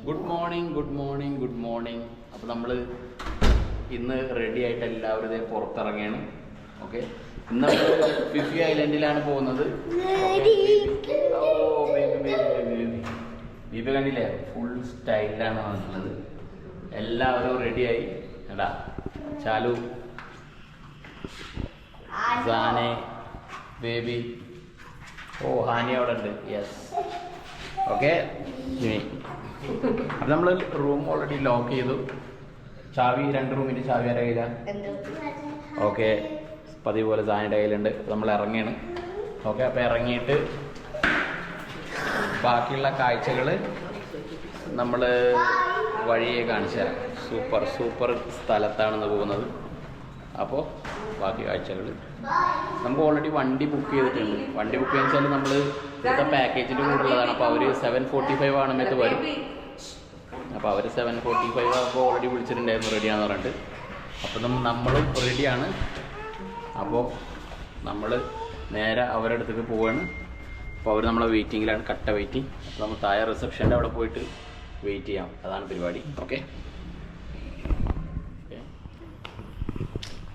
Good morning. അപ്പോൾ നമ്മൾ ഇന്ന് റെഡി ആയിട്ട് എല്ലാവരും പുറത്തിറങ്ങിയാണ്. ഓക്കെ, ഇന്ന് നമ്മൾ ഫിഫി ഐലൻഡിലാണ് പോകുന്നത്. ബീബി കണ്ടില്ലേ, ഫുൾ സ്റ്റൈലിലാണ് വന്നിട്ടുള്ളത്. എല്ലാവരും റെഡിയായി. എടാ ചാലു, സാനെ, ബേബി, ഹാനി അവിടെ ഉണ്ട്. Yes, okay. അപ്പം നമ്മൾ റൂം ഓൾറെഡി ലോക്ക് ചെയ്തു. ചാവി, 2 റൂമിൻ്റെ ചാവി ആരുടെ കയ്യിലാണ്? ഓക്കെ, പതിവ് പോലെ സാനിയുടെ കയ്യിലുണ്ട്. നമ്മൾ ഇറങ്ങിയാണ്. ഓക്കെ, അപ്പോൾ ഇറങ്ങിയിട്ട് ബാക്കിയുള്ള കാഴ്ചകൾ നമ്മൾ വഴിയെ കാണിച്ചു തരാം. സൂപ്പർ സ്ഥലത്താണെന്ന് പോകുന്നത്. അപ്പോൾ ബാക്കി കാഴ്ചകൾ നമുക്ക് ഓൾറെഡി വണ്ടി ബുക്ക് ചെയ്തിട്ടുണ്ട്. വണ്ടി ബുക്ക് ചെയ്യുക വെച്ചാൽ നമ്മൾ ഇവിടുത്തെ പാക്കേജിൻ്റെ കൂടെ ഉള്ളതാണ്. അപ്പോൾ അവർ 7:45 ആണെന്ന് വരും. അപ്പോൾ അവർ 7:45 ആകുമ്പോൾ ഓൾറെഡി വിളിച്ചിട്ടുണ്ടായിരുന്നു റെഡിയാണെന്ന് പറഞ്ഞിട്ട്. അപ്പം നമ്മളും റെഡിയാണ്. അപ്പോൾ നമ്മൾ നേരെ അവരുടെ അടുത്തേക്ക് പോവുകയാണ്. അപ്പോൾ അവർ നമ്മളെ വെയിറ്റിങ്ങിലാണ്, കട്ട വെയിറ്റിംഗ്. അപ്പോൾ നമ്മൾ താഴെ റിസപ്ഷൻ്റെ അവിടെ പോയിട്ട് വെയിറ്റ് ചെയ്യാം. അതാണ് പരിപാടി. ഓക്കെ,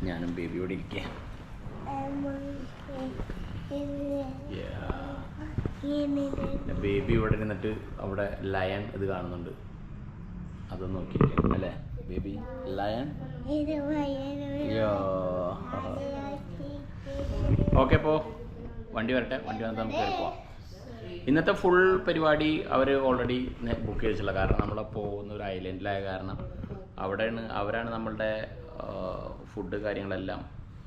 ഞാനും ബേബിയോട് ഇരിക്കുക. ബേബി ഇവിടെ ഇരുന്നിട്ട് അവിടെ ലയൺ ഇത് കാണുന്നുണ്ട്. അതൊന്ന് നോക്കിയിരിക്കണം അല്ലേ ബേബി? ലയൺ. ഓക്കെ, അപ്പോൾ വണ്ടി വരട്ടെ. വണ്ടി വന്നിട്ട് നമുക്ക് കയറി പോവാം. ഇന്നത്തെ ഫുൾ പരിപാടി അവർ ഓൾറെഡി ബുക്ക് ചെയ്തിട്ടുള്ള. കാരണം നമ്മളെ പോകുന്ന ഒരു ഐലൻഡിലായ കാരണം അവരാണ് നമ്മളുടെ ഫുഡ് കാര്യങ്ങളെല്ലാം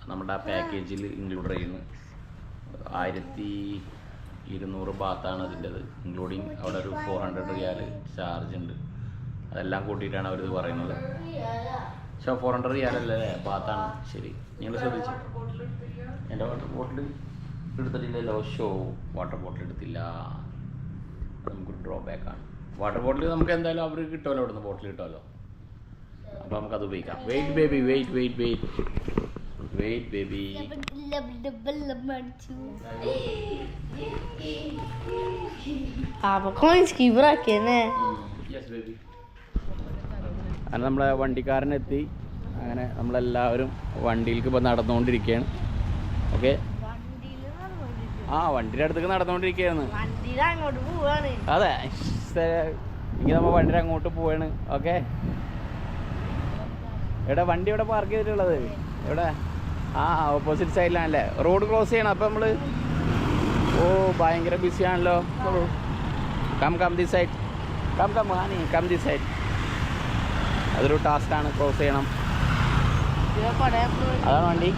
നമ്മുടെ ആ പാക്കേജിൽ ഇൻക്ലൂഡ് ചെയ്യുന്നു. 1200 ബാത്താണ് അതിൻ്റെത്, ഇൻക്ലൂഡിങ് അവിടെ ഒരു 400 റിയാൽ ചാർജ് ഉണ്ട്. അതെല്ലാം കൂട്ടിയിട്ടാണ് അവരിത് പറയുന്നത്. പക്ഷേ 400 റിയാലല്ലേ ബാത്താണ്. ശരി, നിങ്ങൾ ശ്രദ്ധിച്ചു. എൻ്റെ വാട്ടർ ബോട്ടിൽ എടുത്തിട്ടില്ലല്ലോ. വാട്ടർ ബോട്ടിൽ എടുത്തില്ല. നമുക്കൊരു ഡ്രോബാക്കാണ്. വാട്ടർ ബോട്ടിൽ നമുക്ക് എന്തായാലും അവർ കിട്ടുമല്ലോ, ഇവിടുന്ന് ബോട്ടിൽ കിട്ടുമല്ലോ. അപ്പോൾ നമുക്കത് ഉപയോഗിക്കാം. Wait baby. അങ്ങനെ നമ്മളെ വണ്ടിക്കാരനെത്തി. അങ്ങനെ നമ്മളെല്ലാവരും വണ്ടിയിലേക്ക് ഇപ്പോൾ നടന്നുകൊണ്ടിരിക്കുകയാണ്. ഓക്കെ, വണ്ടിയുടെ അടുത്തേക്ക് നടന്നുകൊണ്ടിരിക്കുകയാണ്. അതെ, ഇങ്ങനെ നമ്മൾ വണ്ടിയുടെ അങ്ങോട്ട് പോവാണ്. ഓക്കെ, എവിടെ വണ്ടി എവിടെ പാർക്ക് ചെയ്തിട്ടുള്ളത്? എവിടെ? ഓപ്പോസിറ്റ് സൈഡിലാണല്ലേ. റോഡ് ക്രോസ് ചെയ്യണം. അപ്പം നമ്മൾ ഭയങ്കര ബിസിയാണല്ലോ. Come this side. Come this side. അതൊരു ടാസ്ക്കാണ്, ക്രോസ് ചെയ്യണം. അതാണ് വണ്ടി.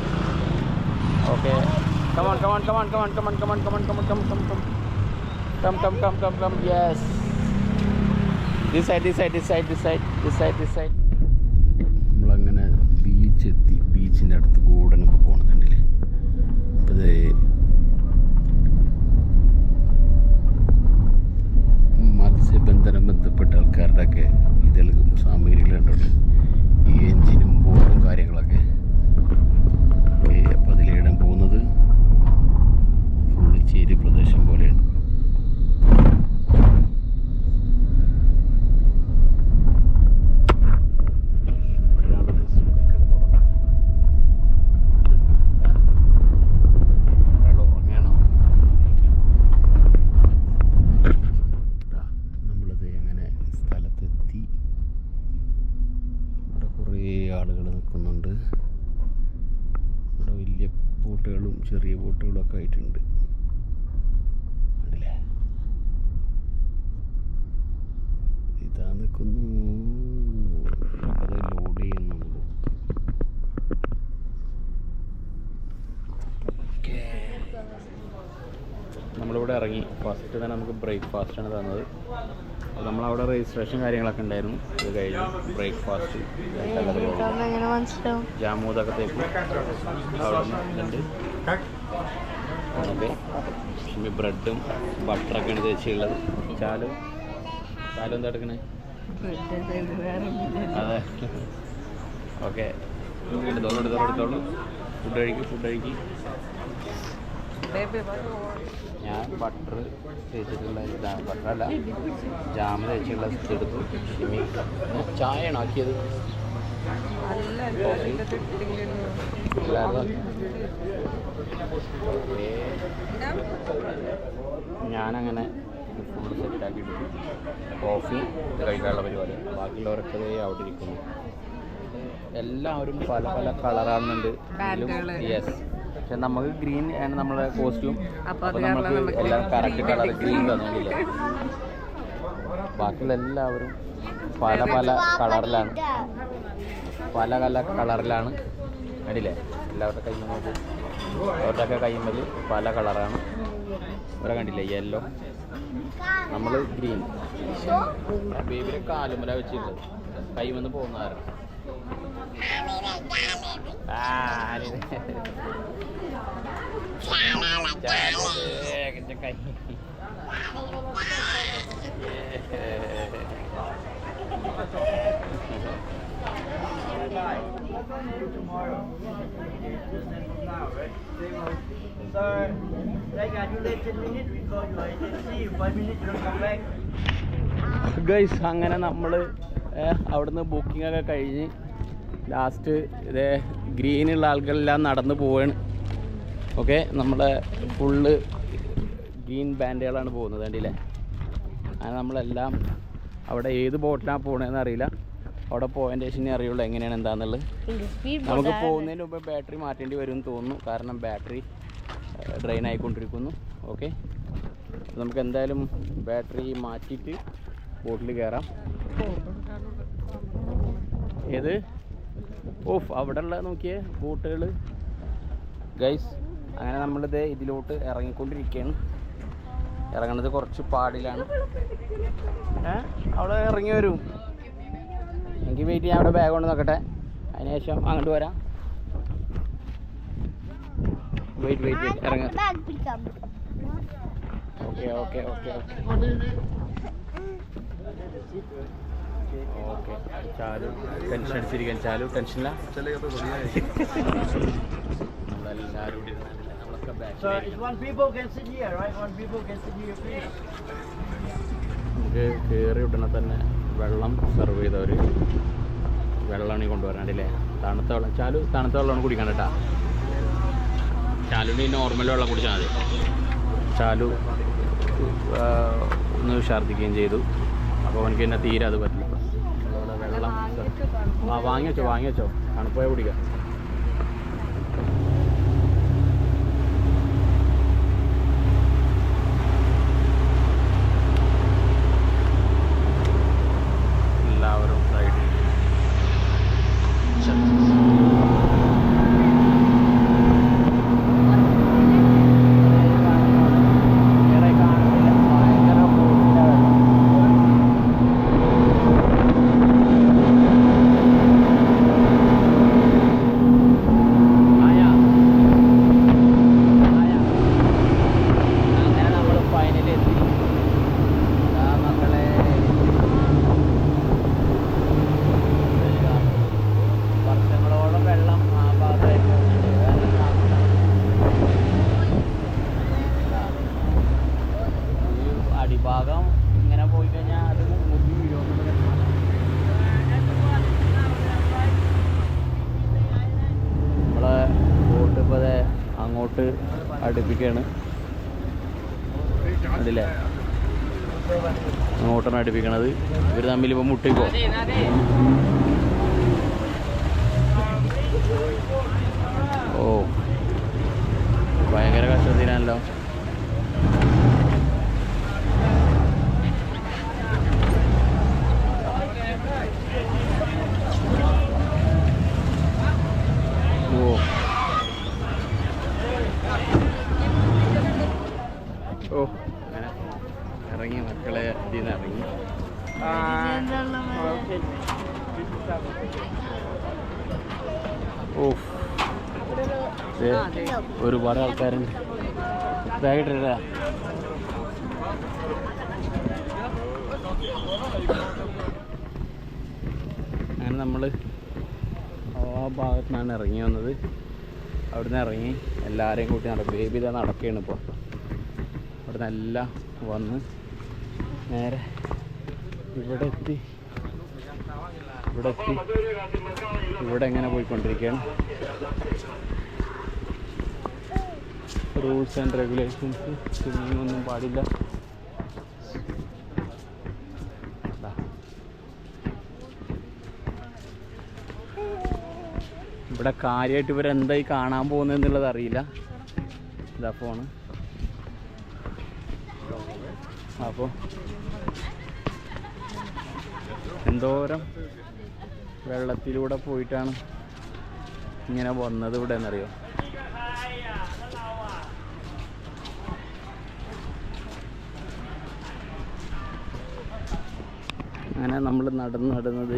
Okay, come yes, this side. നമ്മളങ്ങനെ ബീച്ചെത്തി. ബീച്ചിൻ്റെ അടുത്ത് കൂടെ ഇപ്പോൾ പോകണത് കണ്ടില്ലേ? അപ്പോൾ ഇത് മത്സ്യബന്ധനം ബന്ധപ്പെട്ട ആൾക്കാരുടെയൊക്കെ ഇതിൽ സാമഗ്രികളുണ്ടല്ലോ, ഈ എൻജിനും ബോർഡും കാര്യങ്ങളൊക്കെ. ഓക്കെ, അപ്പോൾ അതിലിടാൻ പോകുന്നത് പുള്ളിച്ചേരി പ്രദേശം പോലെയാണ്. ആളുകൾ നിൽക്കുന്നുണ്ട്. ഇവിടെ വലിയ ബോട്ടുകളും ചെറിയ ബോട്ടുകളും ഒക്കെ ആയിട്ടുണ്ട്. അല്ലേ, ഇതാ നിൽക്കുന്നു. അത് ലോഡ് ചെയ്യുന്നുള്ളൂ. നമ്മളിവിടെ ഇറങ്ങി. ഫസ്റ്റ് തന്നെ നമുക്ക് ബ്രേക്ക്ഫാസ്റ്റാണ് തന്നത്. അപ്പോൾ നമ്മളവിടെ രജിസ്ട്രേഷൻ കാര്യങ്ങളൊക്കെ ഉണ്ടായിരുന്നു. ഇത് കഴിഞ്ഞു ബ്രേക്ക്ഫാസ്റ്റ്. ജാമൂതൊക്കെ തേക്കും അവിടെ നിന്ന്. ഓക്കെ, ബ്രെഡും ബട്ടറൊക്കെയാണ് തേച്ചുള്ളത്. ചാലു എന്താ എടുക്കണേ? അതെ, ഓക്കെ. എടുത്തോളൂ. ഫുഡ് കഴിക്കും. ഞാൻ ബട്ടർ തേച്ചിട്ടുള്ള ഇതാണ്, ബട്ടറല്ല ജാമ തേച്ചിട്ടുള്ള എടുത്തു. ഷിമി ചായ ആക്കിയത്. ഞാനങ്ങനെ ഫുള്ള് സെറ്റാക്കിയിട്ട് കോഫി കഴിക്കാനുള്ള പരിപാടി. ബാക്കിയുള്ളവരൊക്കെ അവിടെ ഇരിക്കുന്നു. എല്ലാവരും പല പല കളറാകുന്നുണ്ട്. യെസ്, പക്ഷെ നമുക്ക് ഗ്രീൻ ആണ് നമ്മളെ കോസ്റ്റ്യൂം. അപ്പോൾ നമുക്ക് എല്ലാം കറക്റ്റ് കളർ ഗ്രീൻ തന്നില്ല. ബാക്കിയുള്ള എല്ലാവരും പല പല കളറിലാണ്, പല പല കളറിലാണ്. കണ്ടില്ലേ എല്ലാവരുടെ കൈ നോക്കും, അവരുടെയൊക്കെ കൈമ്മൽ പല കളറാണ്. ഇവിടെ കണ്ടില്ലേ യെല്ലോ, നമ്മൾ ഗ്രീൻ. ബേബിയുടെ കാലുമല വെച്ചിട്ടുള്ളത് കൈമെന്ന് പോകുന്നതായിരുന്നു. കൈ ഗൈസ്, അങ്ങനെ നമ്മൾ അവിടുന്ന് ബുക്കിംഗ് ഒക്കെ കഴിഞ്ഞ് ലാസ്റ്റ് ഇതേ ഗ്രീനുള്ള ആളുകളെല്ലാം നടന്നു പോവാണ്. ഓക്കെ, നമ്മളെ ഫുള്ള് ഗ്രീൻ ബാൻഡുകളാണ് പോകുന്നത്. കണ്ടില്ലേ, അങ്ങനെ നമ്മളെല്ലാം അവിടെ ഏത് ബോട്ടിലാണ് പോകണമെന്ന് അറിയില്ല. അവിടെ പോയതിൻ്റെ ശേഷം അറിയുള്ളൂ എങ്ങനെയാണ് എന്താണെന്നുള്ളത്. നമുക്ക് പോകുന്നതിന് മുമ്പ് ബാറ്ററി മാറ്റേണ്ടി വരും എന്ന് തോന്നുന്നു, കാരണം ബാറ്ററി ഡ്രെയിൻ ആയിക്കൊണ്ടിരിക്കുന്നു. ഓക്കെ, നമുക്ക് എന്തായാലും ബാറ്ററി മാറ്റിയിട്ട് ബോട്ടിൽ കയറാം. ഏത് ഓഫ് അവിടെ ഉള്ള നോക്കിയേ ബോട്ടുകൾ ഗൈസ്. അങ്ങനെ നമ്മളിത് ഇതിലോട്ട് ഇറങ്ങിക്കൊണ്ടിരിക്കുകയാണ്. ഇറങ്ങുന്നത് കുറച്ച് പാടിലാണ്. അവിടെ ഇറങ്ങി വരും. എനിക്ക് വെയിറ്റ് ചെയ്യാൻ അവിടെ ബാഗ് കൊണ്ട് നോക്കട്ടെ, അതിനുശേഷം അങ്ങോട്ട് വരാം. വെയിറ്റ് ഇറങ്ങാം. Okay okay okay okay Chalu tension അടിച്ചിരിക്കാൻ. ചാലു ടെൻഷനില്ല, നമ്മളെല്ലാവരും കൂടി നമ്മളൊക്കെ നമുക്ക് കയറി ഉടനെ തന്നെ വെള്ളം സെർവ് ചെയ്തവർ വെള്ളമാണ് കൊണ്ടുവരാണ്ടില്ലേ. തണുത്ത വെള്ളം. ചാലു തണുത്ത വെള്ളമാണ് കുടിക്കാൻ കേട്ടാ. ചാലുവിന് നോർമൽ വെള്ളം കുടിച്ചാൽ മതി. ചാലു ഒന്ന് ഛർദ്ദിക്കുകയും ചെയ്തു. അപ്പോൾ എനിക്ക് തന്നെ തീരെ അത് പറ്റില്ല. വെള്ളം വാങ്ങിവെച്ചോ തണുപ്പോയ കുടിക്കാം. എല്ലാവരും സൈഡിൽ ഭാഗം ഇങ്ങനെ പോയി കഴിഞ്ഞാൽ അത് മുടി വീഴുമെന്ന്. നമ്മളെ ബോട്ട് ഇപ്പോൾ അങ്ങോട്ട് അടുപ്പിക്കുകയാണ്. അതില്ലേ അങ്ങോട്ടാണ് അടുപ്പിക്കണത്. ഇവർ തമ്മിൽ ഇപ്പോൾ മുട്ടിക്കോ. ഓ ഭയങ്കര കഷ്ടത്തിനാണല്ലോ. ഓ അങ്ങനെ ഇറങ്ങി മക്കളെ ഇതിൽ നിന്ന് ഇറങ്ങി. ഓ ഒരുപാട് ആൾക്കാരുണ്ട്. ബാഗിട്ടില്ല. അങ്ങനെ നമ്മൾ ആ ഭാഗത്തു നിന്നാണ് ഇറങ്ങി വന്നത്. അവിടുന്ന് ഇറങ്ങി എല്ലാവരെയും കൂട്ടി ബേബി ഇതാ നടക്കുകയാണ് ഇപ്പോൾ. അവിടുന്ന് എല്ലാം വന്ന് നേരെ ഇവിടെ എത്തി ഇവിടെ എങ്ങനെ പോയിക്കൊണ്ടിരിക്കുകയാണ്. റൂൾസ് ആൻഡ് റെഗുലേഷൻസ് സ്വിമ്മിങ് ഒന്നും പാടില്ല. ഇവിടെ കാര്യമായിട്ട് ഇവരെന്തായി കാണാൻ പോകുന്നതെന്നുള്ളത് അറിയില്ല. ഇതാ ഫോണ്. അപ്പോൾ എന്തോരം വെള്ളത്തിലൂടെ പോയിട്ടാണ് ഇങ്ങനെ വന്നത് ഇവിടെ എന്നറിയോ. അങ്ങനെ നമ്മൾ നടന്നത്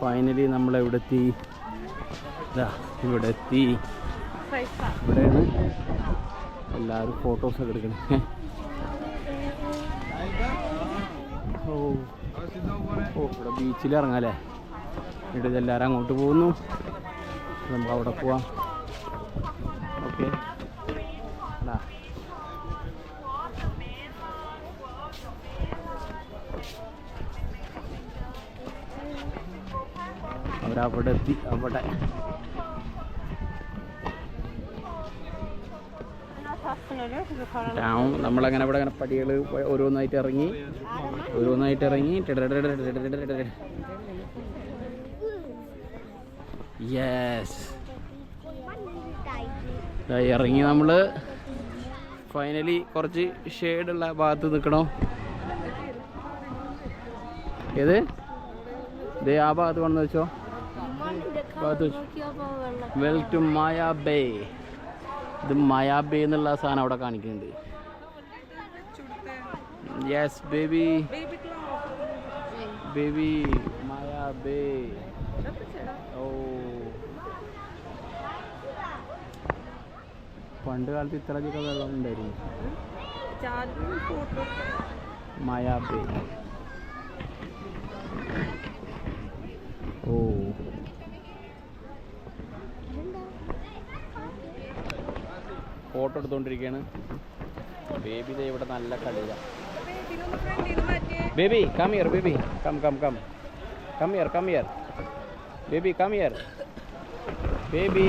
ഫൈനലി നമ്മളെവിടെ എത്തി. ഇവിടെ എത്തി. ഇവിടെയാണ് എല്ലാവരും ഫോട്ടോസൊക്കെ എടുക്കണം. ഓ ഇവിടെ ബീച്ചിൽ ഇറങ്ങാല്ലേ. ഇവിടെ എല്ലാവരും അങ്ങോട്ട് പോകുന്നു. നമുക്ക് അവിടെ പോവാം. ഓക്കെ. അവരവിടെ എത്തി. അവിടെ നമ്മളങ്ങനെ ഇവിടെ അങ്ങനെ പടികൾ ഓരോന്നായിട്ട് ഇറങ്ങി യെസ് ഇറങ്ങി നമ്മൾ ഫൈനലി കുറച്ച് ഷെയ്ഡുള്ള ഭാഗത്ത് നിൽക്കണോ. ഏത് ദേ ആ ഭാഗത്ത് കൊണ്ടു വെച്ചോ. Well to Maya Bay. ഇത് മായ ബേ എന്നുള്ള സാധനം അവിടെ കാണിക്കുന്നുണ്ട്. Yes baby Maya Bay. ഓ പണ്ട് കാലത്ത് ഇത്രയധികം വെള്ളം ഉണ്ടായിരുന്നു. Maya Bay. ഓ ഫോട്ടോ എടുത്തോണ്ടിരിക്കുകയാണ്. ബേബി ഇവിടെ നല്ല കളിയില്ല. Baby come here. Baby come here. Baby come here. Baby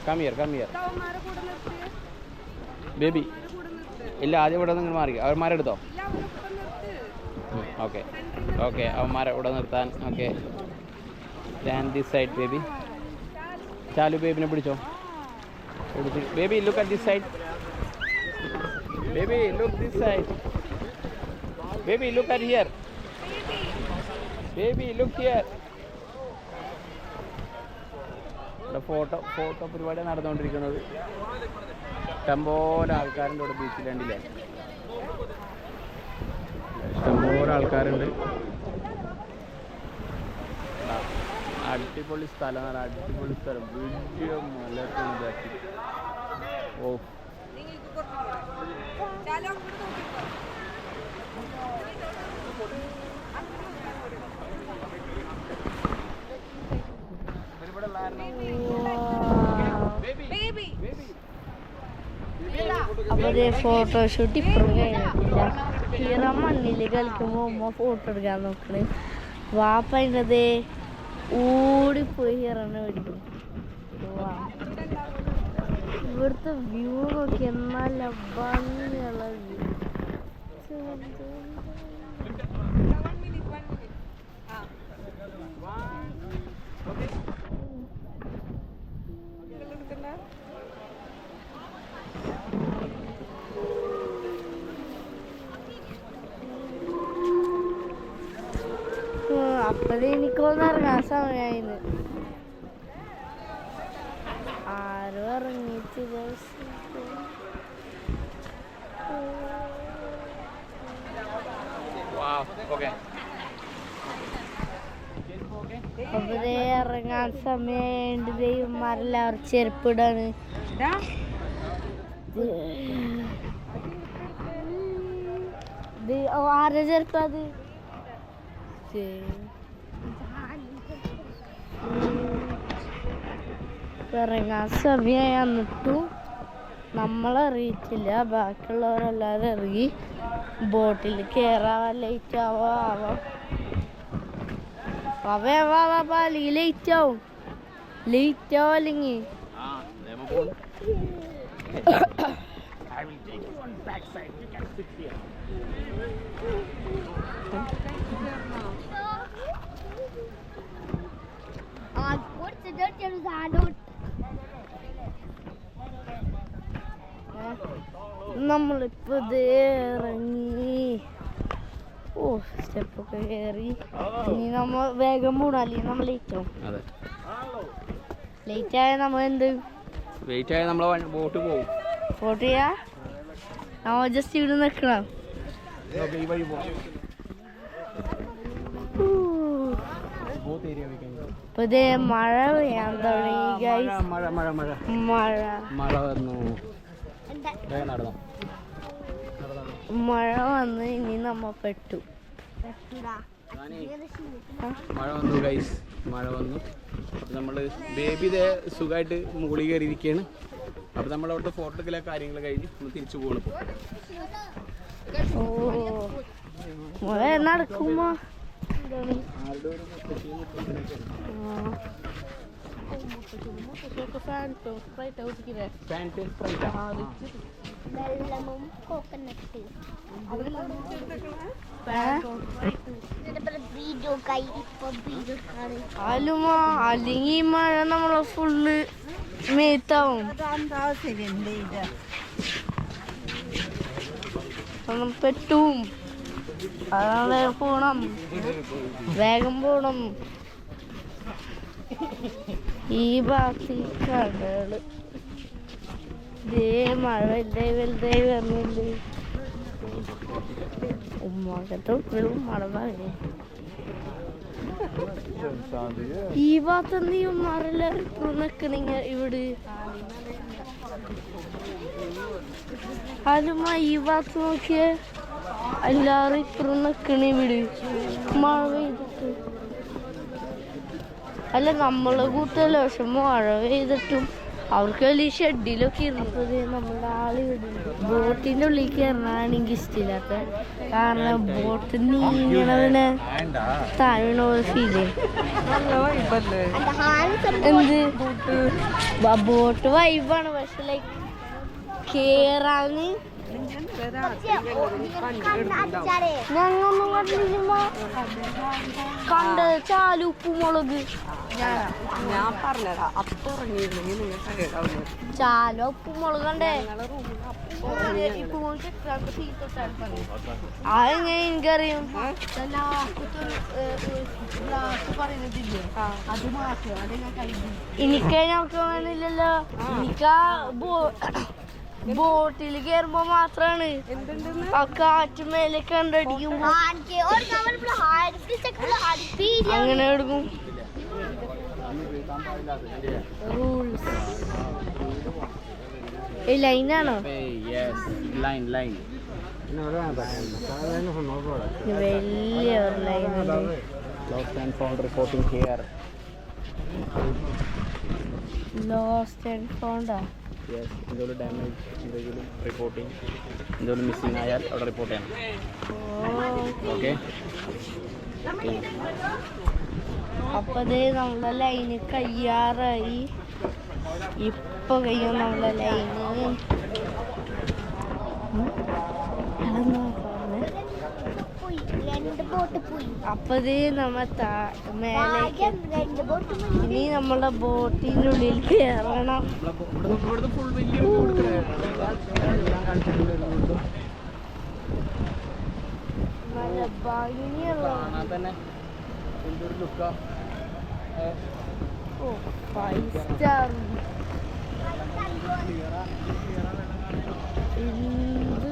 come here. Baby ഇല്ല, ആദ്യം ഇവിടെ നിങ്ങൾ മാറി. അവന്മാരെടുത്തോ. ഓക്കെ അവന്മാരെ ഇവിടെ നിർത്താൻ. Okay stand this side. Baby Chalu ബേബിനെ പിടിച്ചോ. Baby, look at this side. Baby, look this side. Baby, look at here. Baby, look here. Photo പരിപാടി നടന്നുകൊണ്ടിരിക്കുന്നത്. ഇഷ്ടംപോലെ ആൾക്കാരുണ്ട് ഇവിടെ ബീച്ചിൽ. കണ്ടില്ലേ, ഇഷ്ടംപോലെ ആൾക്കാരുണ്ട്. അടിപൊളി സ്ഥലം. വലിയ മലയാക്കി. ഓ അപ്പോൾ ഫോട്ടോഷൂട്ട് ഇപ്പഴും കഴിഞ്ഞിട്ടില്ല. ഹീറ മണ്ണിൽ കളിക്കുമ്പോൾ ഉമ്മ ഫോട്ടോ എടുക്കാൻ നോക്കണ്. വാപ്പ അതിനത് ഓടിപ്പോയി ഹീറനെ മേടിക്കും. ഇവിടുത്തെ വ്യൂ നോക്കി നല്ല ഭംഗിയുള്ള വ്യൂ. അപ്പത് എനിക്കൊന്ന് ഇറങ്ങാൻ സമയമായിരുന്നു. ആരും ഇറങ്ങിയിട്ടില്ല. അവിടെ ഇറങ്ങാൻ സമയമുണ്ട്. ദൈവന്മാരെല്ലാവരും ചെരുപ്പിടാണ്. ആരുടെ ചെരുപ്പ് അത്? ഇറങ്ങാൻ സമയമായി എന്നിട്ടും നമ്മളറിയിച്ചില്ല. ബാക്കിയുള്ളവരെല്ലാവരും ഇറങ്ങി. ബോട്ടിൽ കയറാൻ ലേറ്റ് ആവാം. അല്ലെങ്കിൽ ലേറ്റ് ആവും അല്ലെങ്കിൽ നമ്മളിപ്പോ ഇറങ്ങി. ഓ സ്റ്റെപ്പൊക്കെ കയറി. ഇനി നമ്മ വേഗം പോണം, അല്ലെങ്കിൽ നമ്മൾ ലേറ്റ് ആവും. ലേറ്റ് ആയാൽ നമ്മൾ എന്ത് വെയിറ്റ് ആയാൽ നമ്മളെ ബോട്ട് പോകും. ഫോട്ടോ ചെയ്യാ നമ്മ ജസ്റ്റ് ഇവിടെ നിൽക്കണം. ഇപ്പൊ ഇതേ മഴ പെയ്യാൻ തുടങ്ങി. മഴ വന്ന് ഇനി നമ്മ പെട്ടു. മഴ വന്നു ഗൈസ്, മഴ വന്നു. അപ്പം നമ്മൾ ബേബി ഇതേ സുഖമായിട്ട് മുകളിൽ കയറിയിരിക്കുകയാണ്. അപ്പം നമ്മൾ അവിടുത്തെ ഫോട്ടോ എടുക്കലെ കാര്യങ്ങൾ കഴിഞ്ഞ് നമ്മൾ തിരിച്ചു പോകണം. മഴ നടക്കുമ്പോ അല്ലെങ്കിൽ മഴ നമ്മളെ ഫുള്ള് മേത്താവും. പെട്ടും. അതാണ് വേഗം പോണം. ഈ ഭാഗത്ത് കടകള് ഇതേ മഴ വലുതായി വരുന്നുണ്ട്. ഉമ്മക്കത്തും മഴ പറയേ. ഈ ഭാഗത്ത് എന്ത് ചെയ്യും? മറെല്ലാവരും നിക്കണിങ്ങ ഇവിടെ. അതും ഈ ഭാഗത്ത് നോക്കിയ എല്ലാരും ഇപ്പുറം നിക്കണ ഇവിടെ മഴ പെയ്തിട്ട്. അല്ല നമ്മളെ കൂട്ടല്ല, പക്ഷെ മഴ പെയ്തിട്ടും അവർക്ക് വലിയ ഷെഡിലൊക്കെ ഇരുന്നത്. നമ്മുടെ ആള് ബോട്ടിന്റെ ഉള്ളിൽ കയറാനാണ് എനിക്ക് ഇഷ്ടമില്ലാത്ത. കാരണം ബോട്ട് നീങ്ങണതിന് താഴെ ഒരു ഫീല്. എന്ത് ബോട്ട് വൈബാണ്, പക്ഷെ ലൈക്ക് കേറാന് ഞങ്ങൊന്നും കണ്ടില്ല. കണ്ട ചാല് ഉപ്പുമുളക് ഞാൻ പറഞ്ഞതാ. അപ്പൊ ചാല ഉപ്പുമുളക് കണ്ടേ. അതെങ്ങനെ എനിക്കറിയും? എനിക്ക് നോക്കാനില്ലല്ലോ. എനിക്കാ ബോട്ടിൽ കയറുമ്പോ മാത്രാണ് ആ കാറ്റ് മേലെ കണ്ടടിക്കുമ്പോ അങ്ങനെ എടുക്കും. റൂൾസ് ലൈനാണോ? വലിയ ഒരു ലൈനുണ്ട്. Lost and ഫൗണ്ടാ. എന്തെങ്കിലും ഡാമേജ്, എന്തെങ്കിലും റിപ്പോർട്ടിങ്, എന്തെങ്കിലും മിസ്സിങ് ആയാൽ അവിടെ റിപ്പോർട്ട് ചെയ്യണം. ഓക്കെ. അപ്പൊ നമ്മളെ ലൈന് കഴിയാറായി. ഇപ്പൊ കഴിയും നമ്മളെ ലൈന്. അപ്പൊ നമ്മ മേലേക്ക് ഇനി നമ്മളെ ബോട്ടിന്റെ ഉള്ളിൽ കയറണം. നല്ല ഭംഗിയുള്ള 5 സ്റ്റാർ. എന്ത്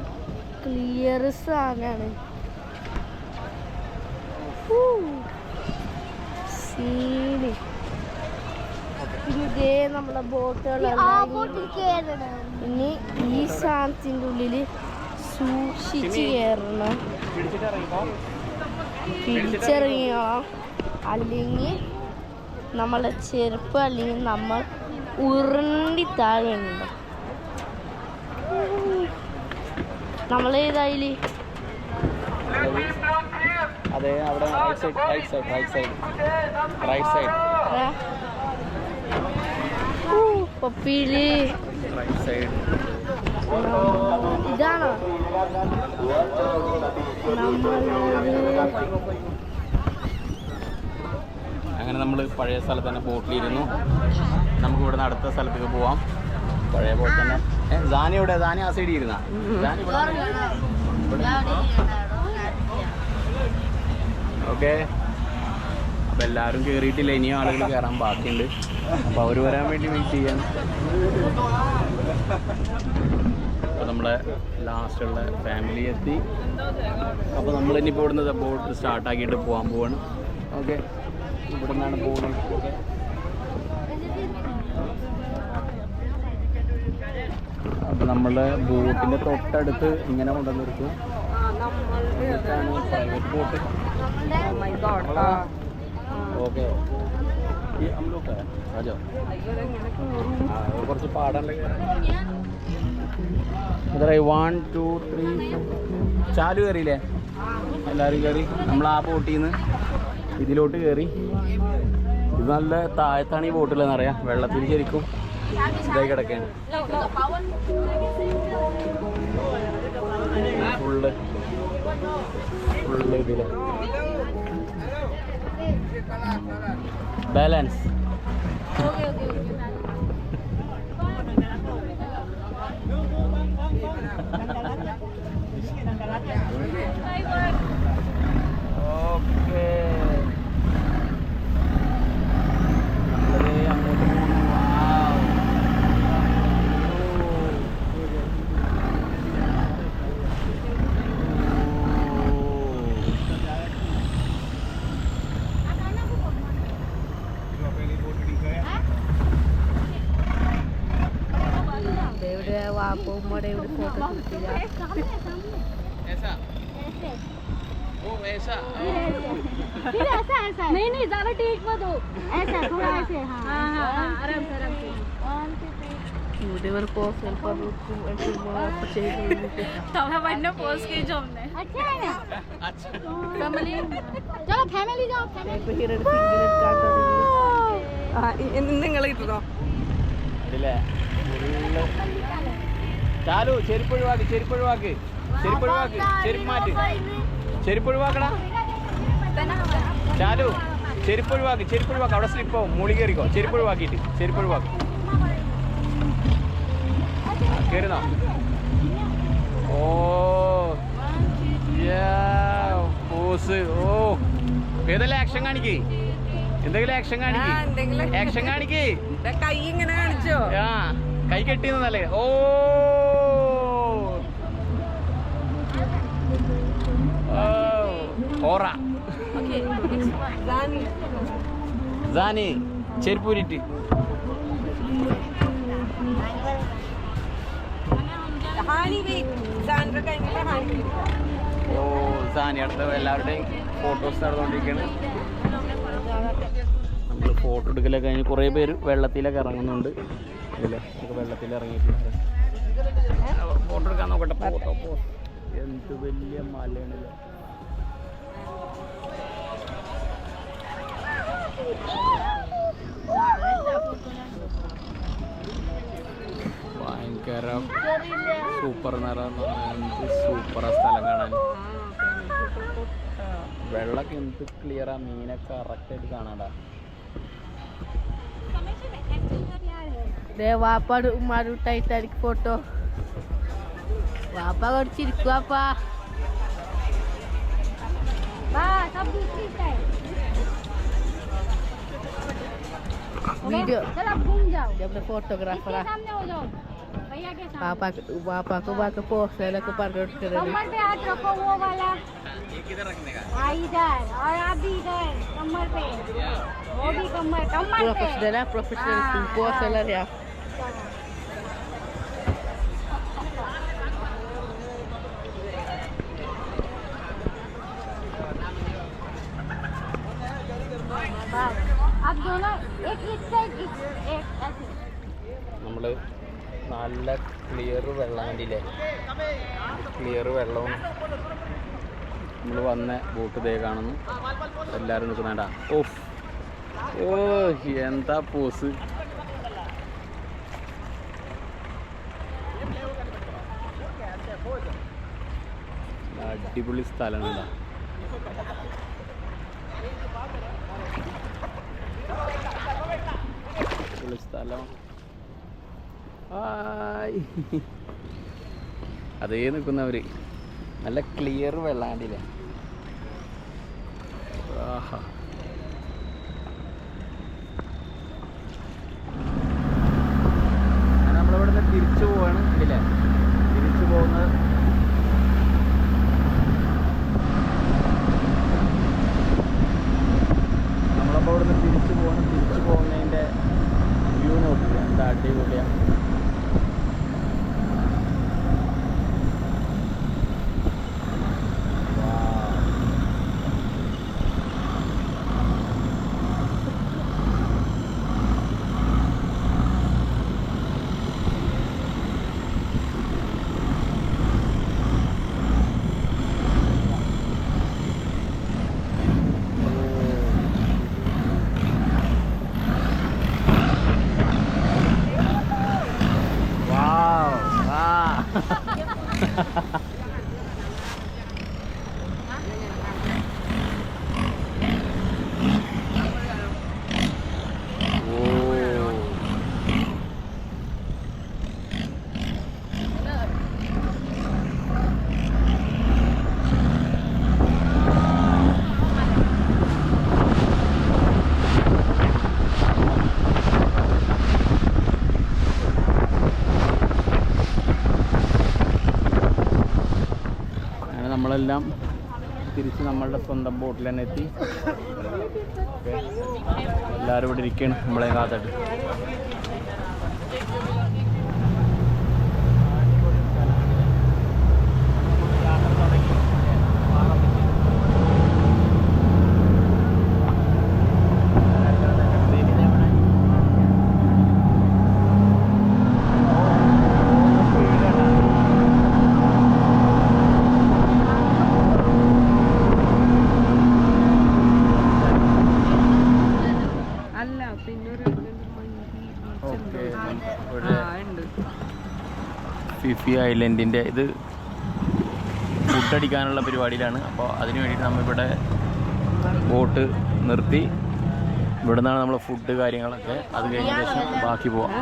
ക്ലിയർ സാധനമാണ്. സീന് ഇതേ നമ്മളെ ബോട്ടുകളെല്ലാം ഇനി ഈ സാധനത്തിൻ്റെ ഉള്ളിൽ സൂക്ഷിച്ച് കയറണം. തിരിച്ചറിയണം, അല്ലെങ്കിൽ നമ്മളെ ചെരുപ്പ് അല്ലെങ്കിൽ നമ്മൾ ഉരുണ്ടി താഴെ ഉണ്ട്. നമ്മളേതായാലും അതെ അവിടെ റൈറ്റ് സൈഡ് പപ്പിയില് റൈറ്റ് സൈഡ്. ഇതാണോ അങ്ങനെ നമ്മൾ പഴയ സ്ഥലത്ത് തന്നെ ബോട്ടിലിരുന്നു. നമുക്ക് ഇവിടെ നിന്ന് അടുത്ത സ്ഥലത്തേക്ക് പോവാം. പഴയ ബോട്ട് തന്നെ. ദാനി ഇവിടെ, ദാനി ആ സൈഡിൽ ഇരുന്ന ഓക്കെ. അപ്പോൾ എല്ലാവരും കയറിയിട്ടില്ല, ഇനിയും ആളുകൾ കയറാൻ ബാക്കിയുണ്ട്. അപ്പോൾ അവർ വരാൻ വേണ്ടി വെയിറ്റ് ചെയ്യാൻ. അപ്പോൾ നമ്മളെ ലാസ്റ്റുള്ള ഫാമിലി എത്തി. അപ്പോൾ നമ്മൾ ഇനിയിപ്പോൾ ഇവിടുന്ന് ബോട്ട് സ്റ്റാർട്ടാക്കിയിട്ട് പോകാൻ പോവാണ്. ഓക്കെ, ഇവിടെ നിന്നാണ് പോകുന്നത്. അപ്പോൾ നമ്മളുടെ ബോട്ടിൻ്റെ തൊട്ടടുത്ത് ഇങ്ങനെ കൊണ്ടുവന്നിരിക്കും. Private boat. ഓക്കെ, കുറച്ച് പാടാനുള്ള എത്ര 1 2 3 ചാലു കയറിയില്ലേ? എല്ലാവരും കയറി. നമ്മൾ ആ ബോട്ടിൽ നിന്ന് ഇതിലോട്ട് കയറി. ഇത് നല്ല താഴത്താണ് ഈ ബോട്ടിലെന്ന് അറിയാം. വെള്ളത്തിൽ ശരിക്കും ഇതായി കിടക്കുകയാണ്. ഫുള്ള് ഇതിൽ ബാലൻസ്. ഓക്കെ, അങ്ങോട്ട് പോകുന്നു. नहीं ज्यादा टेक मत हो, ऐसा थोड़ा ऐसे. हाँ आराम से ഇവിടെ പോസ്റ്റ് बनने पोस्ट की जो हमने. अच्छा है ना. फैमिली, चलो फैमिली जाओ. നിങ്ങൾ ഇട്ടോ ചാലു ചെരുപ്പ് ഒഴിവാക്ക്, ചെരുപ്പ് ഒഴിവാക്ക്, ചെരുപ്പ് ഒഴിവാക്ക്, ചെരുപ്പ് മാറ്റ്, ചെരുപ്പ് ഒഴിവാക്കടാ. ചാലു ചെരുപ്പ് ഒഴിവാക്ക്, ചെരുപ്പ് ഒഴിവാക്ക്. അവിടെ സ്ലിപ്പാവും, മുളി കയറിക്കോ. ചെരുപ്പ് ഒഴിവാക്കിയിട്ട് ചെരുപ്പ് ഒഴിവാക്ക്. കയറുന്നോ? ഓ പോസ്. ഓ ഏതെല്ലാം ആക്ഷൻ കാണിക്കേ, എന്തെങ്കിലും ആക്ഷൻ കാണിക്കേ, ആക്ഷൻ കാണിക്കേ. കൈ ഇങ്ങനെ കാണിച്ചോ? ആ കൈ കെട്ടിയെന്നല്ലേ. ഓ ഓറ സാനി ചെരുപ്പൂരിട്ട്. ഓ സാനി അടുത്ത എല്ലാവരുടെയും ഫോട്ടോസ് നടന്നുകൊണ്ടിരിക്കുകയാണ്. നമ്മൾ ഫോട്ടോ എടുക്കലൊക്കെ കഴിഞ്ഞ് കുറേ പേര് വെള്ളത്തിലൊക്കെ ഇറങ്ങുന്നുണ്ട്. അല്ലേ, നമുക്ക് വെള്ളത്തിൽ ഇറങ്ങിയിട്ടുണ്ട്. ഫോട്ടോ എടുക്കാൻ നോക്കട്ടെ. ഫോട്ടോ എന്ത് വലിയ മലയാണല്ലോ. ഭയങ്കര സൂപ്പർ നിറം, എന്ത് സൂപ്പറാ സ്ഥലം കാണാൻ. വെള്ളമൊക്കെ എന്ത് ക്ലിയറാ, മീനൊക്കെ കറക്റ്റായിട്ട് കാണാടാ. വാപ്പാട് ഉമ്മാരുട്ടായിട്ടായിരിക്കും ഫോട്ടോ. വാപ്പ കുറച്ചിരിക്കും. വാപ്പാ वीडियो चल अब घूम जाओ. जब फोटोग्राफर इसके सामने हो जाओ, भैया के सामने. पापा को बात पोस्ट को पर कमर पे हाथ रखो, वो वाला. ये किधर रखने का? इधर, और आप भी इधर कमर पे. वो भी कमर पे. प्रोफेशनल पोस्ट या കണ്ടില്ലേ ക്ലിയർ വെള്ളവും. നമ്മൾ വന്ന ബോട്ട് ദേ കാണുന്നു, എല്ലാവരും നിൽക്കുന്നുണ്ടാ. ഓഫ് ഓ എന്താ പോസ്. അടിപൊളി സ്ഥലമാണ്. അടിപൊളി സ്ഥലം. അതേ നിൽക്കുന്നവര് നല്ല ക്ലിയർ വെള്ളാണ്ടില്ലേ. ആഹാ നമ്മളിവിടെ നിന്ന് തിരിച്ചു പോവാണ് ഇല്ലേ. തിരിച്ചു പോകുന്നത് നമ്മളപ്പോൾ ഇവിടെ നിന്ന് തിരിച്ചു പോകണം. തിരിച്ചു പോകുന്നതിൻ്റെ വ്യൂ നോക്കുക, എന്താ അടിപൊളിയാണ്. നമ്മളെല്ലാം തിരിച്ച് നമ്മളുടെ സ്വന്തം ബോട്ടിൽ തന്നെ എത്തി. എല്ലാവരും ഇവിടെ ഇരിക്കുകയാണ് നമ്മളെ കാത്തിട്ട്. ഫിഫി ഐലൻഡിൻ്റെ ഇത് ഫുഡടിക്കാനുള്ള പരിപാടിയിലാണ്. അപ്പോൾ അതിന് വേണ്ടിയിട്ട് നമ്മളിവിടെ ബോട്ട് നിർത്തി. ഇവിടെ നിന്നാണ് നമ്മൾ ഫുഡ് കാര്യങ്ങളൊക്കെ, അത് കഴിഞ്ഞ ശേഷം ബാക്കി പോവാം.